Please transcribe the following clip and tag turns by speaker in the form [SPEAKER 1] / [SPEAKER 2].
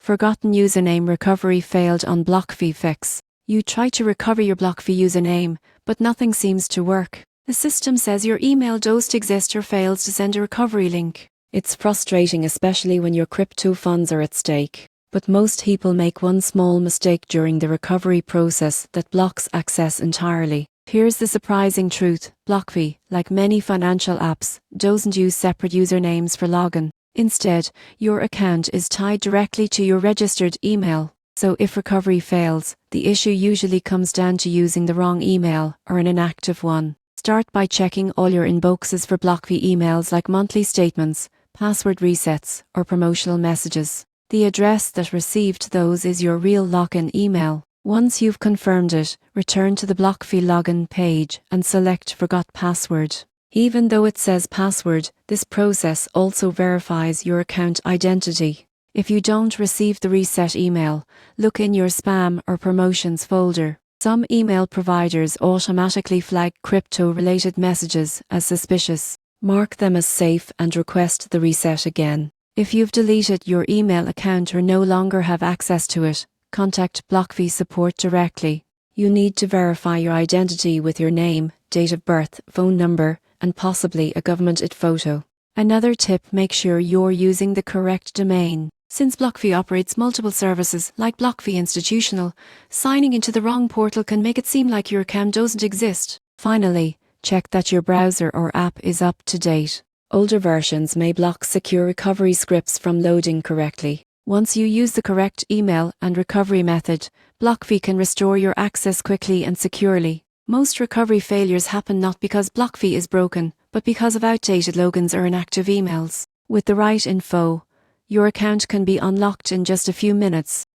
[SPEAKER 1] Forgotten username recovery failed on BlockFi Fix. You try to recover your BlockFi username, but nothing seems to work. The system says your email doesn't exist or fails to send a recovery link. It's frustrating, especially when your crypto funds are at stake. But most people make one small mistake during the recovery process that blocks access entirely. Here's the surprising truth. BlockFi, like many financial apps, doesn't use separate usernames for login. Instead, your account is tied directly to your registered email. So if recovery fails, the issue usually comes down to using the wrong email or an inactive one. Start by checking all your inboxes for BlockFi emails like monthly statements, password resets, or promotional messages. The address that received those is your real login email. Once you've confirmed it, return to the BlockFi login page and select Forgot Password. Even though it says password, this process also verifies your account identity. If you don't receive the reset email, look in your spam or promotions folder. Some email providers automatically flag crypto-related messages as suspicious. Mark them as safe and request the reset again. If you've deleted your email account or no longer have access to it, contact BlockFi support directly. You need to verify your identity with your name, date of birth, phone number, and possibly a government photo. Another tip: make sure you're using the correct domain. Since BlockFi operates multiple services like BlockFi Institutional, signing into the wrong portal can make it seem like your account doesn't exist. Finally, check that your browser or app is up to date. Older versions may block secure recovery scripts from loading correctly. Once you use the correct email and recovery method, BlockFi can restore your access quickly and securely. Most recovery failures happen not because BlockFi is broken, but because of outdated logins or inactive emails. With the right info, your account can be unlocked in just a few minutes.